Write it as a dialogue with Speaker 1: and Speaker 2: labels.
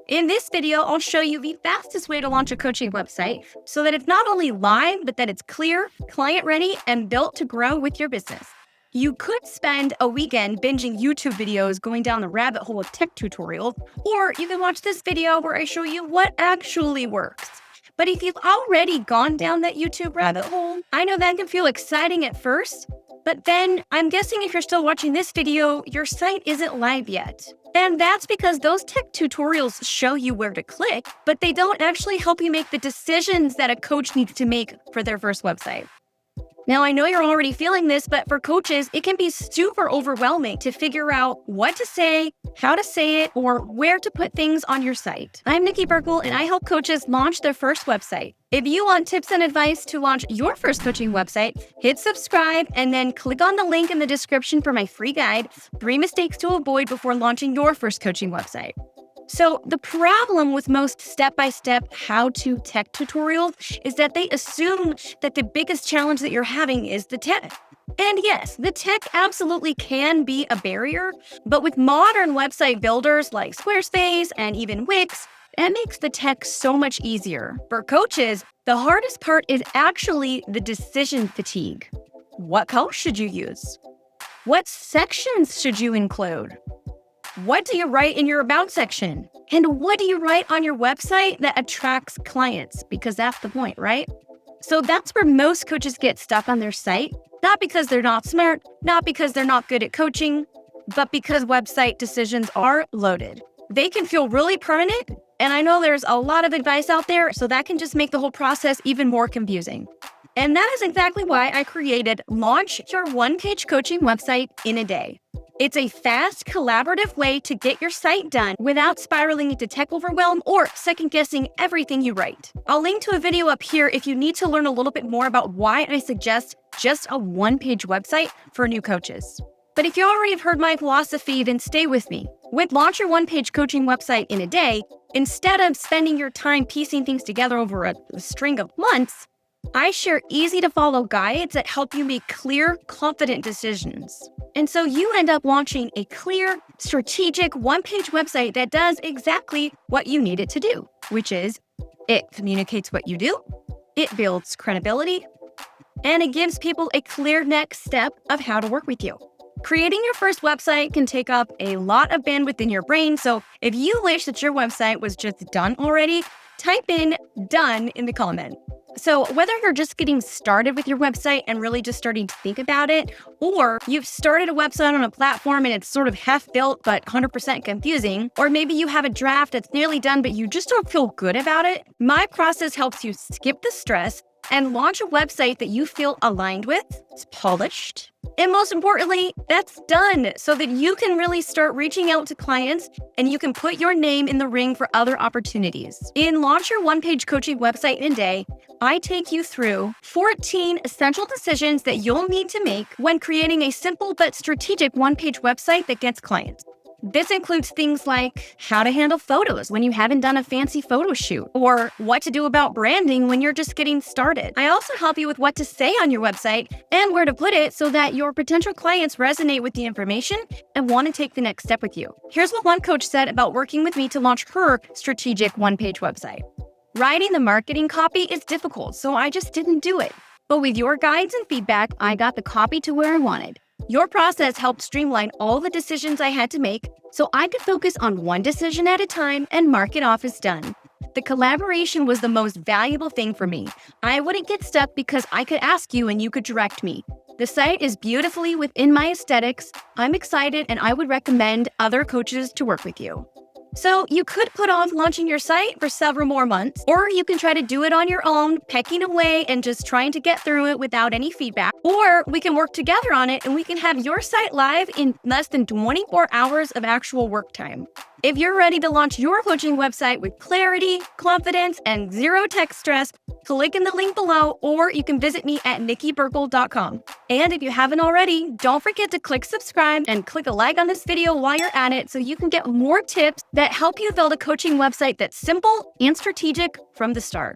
Speaker 1: In this video, I'll show you the fastest way to launch a coaching website so that it's not only live, but that it's clear, client ready, and built to grow with your business. You could spend a weekend binging YouTube videos going down the rabbit hole of tech tutorials, or you can watch this video where I show you what actually works. But if you've already gone down that YouTube rabbit hole, I know that can feel exciting at first, but then I'm guessing if you're still watching this video, your site isn't live yet. And that's because those tech tutorials show you where to click, but they don't actually help you make the decisions that a coach needs to make for their first website. Now, I know you're already feeling this, but for coaches, it can be super overwhelming to figure out what to say, how to say it, or where to put things on your site. I'm Nikki Berkel, and I help coaches launch their first website. If you want tips and advice to launch your first coaching website, hit subscribe and then click on the link in the description for my free guide, 3 mistakes to avoid before launching your first coaching website. So the problem with most step-by-step how-to tech tutorials is that they assume that the biggest challenge that you're having is the tech. And yes, the tech absolutely can be a barrier, but with modern website builders like Squarespace and even Wix, that makes the tech so much easier. For coaches, the hardest part is actually the decision fatigue. What color should you use? What sections should you include? What do you write in your About section? And what do you write on your website that attracts clients? Because that's the point, right? So that's where most coaches get stuck on their site, not because they're not smart, not because they're not good at coaching, but because website decisions are loaded. They can feel really permanent, and I know there's a lot of advice out there, so that can just make the whole process even more confusing. And that is exactly why I created Launch Your One-Page Coaching Website in a Day. It's a fast, collaborative way to get your site done without spiraling into tech overwhelm or second-guessing everything you write. I'll link to a video up here if you need to learn a little bit more about why I suggest just a one-page website for new coaches. But if you already have heard my philosophy, then stay with me. With Launch Your One-Page Coaching Website in a Day, instead of spending your time piecing things together over a string of months, I share easy-to-follow guides that help you make clear, confident decisions. And so you end up launching a clear, strategic, one-page website that does exactly what you need it to do, which is it communicates what you do, it builds credibility, and it gives people a clear next step of how to work with you. Creating your first website can take up a lot of bandwidth in your brain, so if you wish that your website was just done already, type in "done" in the comment. So whether you're just getting started with your website and really just starting to think about it, or you've started a website on a platform and it's sort of half built but 100% confusing, or maybe you have a draft that's nearly done but you just don't feel good about it, my process helps you skip the stress and launch a website that you feel aligned with, it's polished, and most importantly, that's done so that you can really start reaching out to clients and you can put your name in the ring for other opportunities. In Launch Your One-Page Coaching Website in a Day, I take you through 14 essential decisions that you'll need to make when creating a simple but strategic one-page website that gets clients. This includes things like how to handle photos when you haven't done a fancy photo shoot, or what to do about branding when you're just getting started. I also help you with what to say on your website and where to put it so that your potential clients resonate with the information and want to take the next step with you. Here's what one coach said about working with me to launch her strategic one-page website. Writing the marketing copy is difficult, so I just didn't do it. But with your guides and feedback, I got the copy to where I wanted. Your process helped streamline all the decisions I had to make so I could focus on one decision at a time and mark it off as done. The collaboration was the most valuable thing for me. I wouldn't get stuck because I could ask you and you could direct me. The site is beautifully within my aesthetics. I'm excited and I would recommend other coaches to work with you. So you could put off launching your site for several more months, or you can try to do it on your own, pecking away and just trying to get through it without any feedback. Or we can work together on it and we can have your site live in less than 24 hours of actual work time. If you're ready to launch your coaching website with clarity, confidence, and zero tech stress, click in the link below, or you can visit me at nikkiberkel.com. And if you haven't already, don't forget to click subscribe and click a like on this video while you're at it so you can get more tips that help you build a coaching website that's simple and strategic from the start.